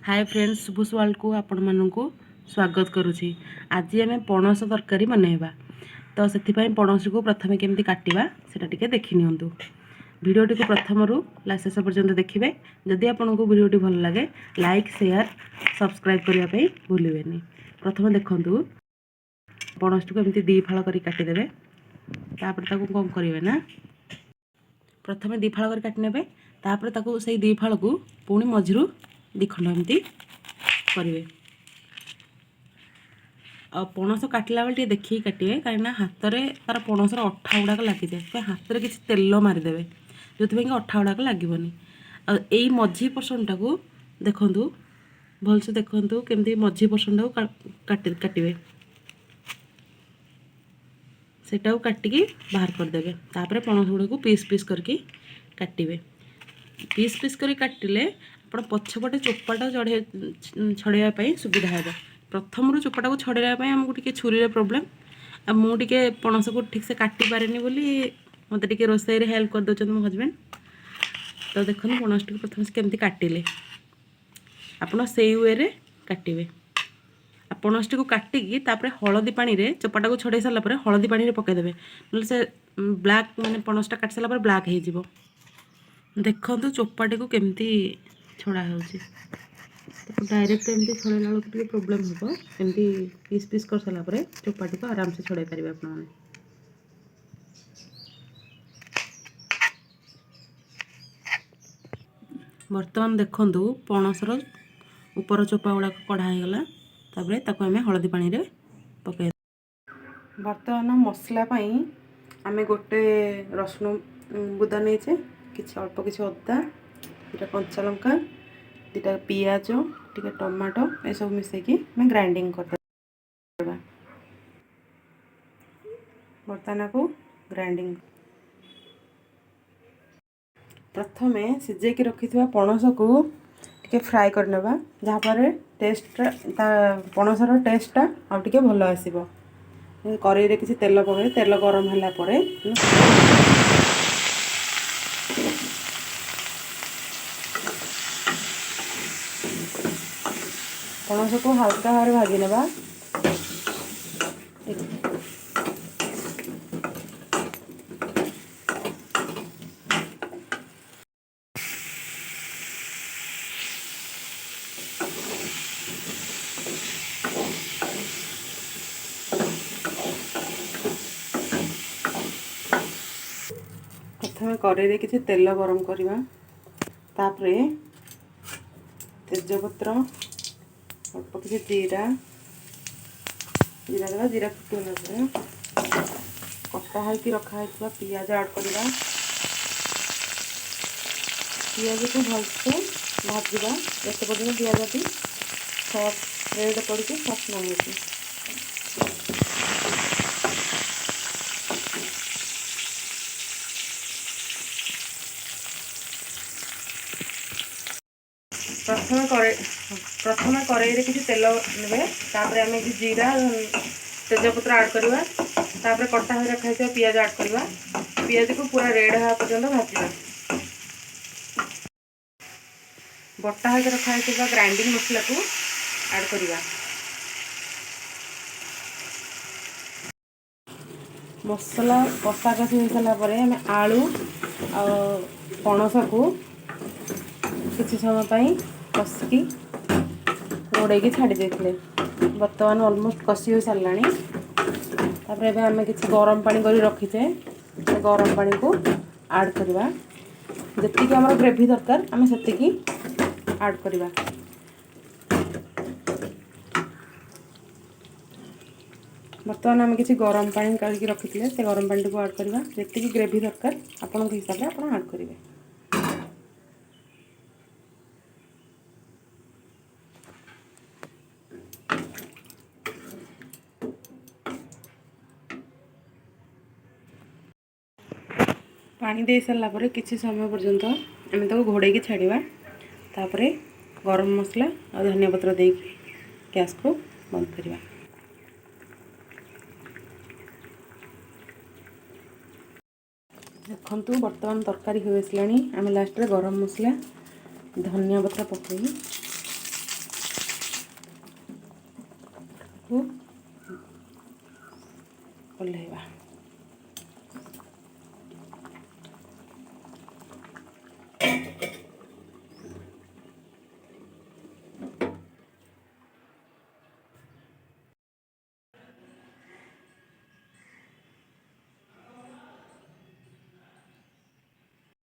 Hi friends, शुभुस world को आपण मानू स्वागत करुच्ची। आज आम पणस तरकारी बनैबा तो से पणस को प्रथम केमती काटिबा सेटा टिके देखि नियंतु। वीडियोटी को प्रथम रु शेष पर्यंत देखिए। जदि आपन को वीडियोटी भल लगे लाइक शेयर सब्सक्राइब करने भूलें। प्रथम देखु पणस को एमती दी फाड़ कर काटिदेवे। कौन करेंगे ना प्रथम दी फाड़ कर काटिने से दी फाड़ को पुणी मझिरू दी खंड एमती करेंगे। पणस काटला बेले देखिए काटिए कहीं हाथ में तार पणसर अठा गुड़ाक लगी जाए। हाथ में किसी तेल मारिदेवे जो अठा गुड़ाक लगभग। आई मझी पोर्सन को देखु भलसे देखु केमती मझी पोर्सन को काटे सेटा काटिकी बाहर करदेवे। तापर पणस गुड़ा को पीस पीस करके काटे। पीस पीस कर काटिले आप पछपटे चोपाटा छड़ाई सुविधा है। प्रथम चोपाटा को छड़ाई आमको टे छुरी प्रोब्लेम आ मुझे पणस को ठीक से काटी पारे बोली मत टे रोषे हेल्प कर दौरान मो हजबैंड। तो देखो पणस टी प्रथम से केमती काटिले आप से वे काटे। पणस टी को काटिकी हलदी पानी रे चोपाटा को छड़ाई सारापर हलदी पानी रे पकईदेवे ना से ब्लैक माने पणसटा काट सारापर ब्लैक हो। देखो चोपाटी को केमती छड़ा हो डायरेक्ट एमती छड़ेला बेलू प्रोब्लेम हम एमती पीस पीस कर सारापर चोपाटी को आराम से छड़ाई पारे आप। बर्तमान देखु पणसर ऊपर चोपा गुड़ा कढ़ा होगला। तापर आम हलदी पानी रे पकई। बर्तमान मसला आम गोटे रसुण बुदा नहीं किसी अल्प किसी अदा दुटा कंचा लंका दुटा पियाज टिके टमाटो ये सब मिसेकी मैं ग्राइंडिंग कर बर्तमान को ग्राइंडिंग। प्रथम सिझेकी रखि पणस को टिके फ्राए करने जहाँपर टेस्ट पणसर टेस्टा आउ टिके भल आसो। कड़ाई किसी तेल पकड़े तेल गरम होला परे पणस को हल्का भाव भाजी नेबा। प्रथम कड़ाई किसी तेल गरम करवा तापरे तेजपत्र अल्प किसी जीरा जीरा देवा। जीरा फुटला कटा होकर रखाई पियाज ऐड करवा। पियाज को भलसे भाजवा जत पर्यटन पियाज भी सफ्ट रेड पड़ी सफ्ट नमुची। प्रथम कड़ाई किसी तेल ने आम जीरा तेजपत्र ऐड करवा। तापर कटा हो रखा पियाज ऐड करवा। पियाज को पूरा रेड हाँ पर्यटन भाजवा। बटा होकर रखा ग्राइंडिंग मसला को ऐड करवा। मसला कषा कषि हो सारापर आम आलू आ पणस को किसी समय कषिकी घोड़े छाड़ी देते। बर्तमान ऑलमोस्ट कषि हो सारा। तापर आम किसी गरम पानी कर रखीचे गरम पानी को ऐड करवा। जी आम ग्रेवी दरकार आम से ऐड करवा। बर्तमान आम किसी गरम पानी काढ़ी रखी से गरम पानी को ऐड करवा। जी ग्रेवी दरकार आपण हिसाब से आप ऐड करेंगे। पानी दे सारापर किसी समय पर्यंत आम तक घोड़े छाड़वा। तापर गरम मसला और धनिया पत्र दे गैस को बंद करवा। देखु बर्तमान तरकारी हो आसला। आम लास्ट रे गरम मसला धनिया पत्र पकई ଓହ୍ଲାଇବା।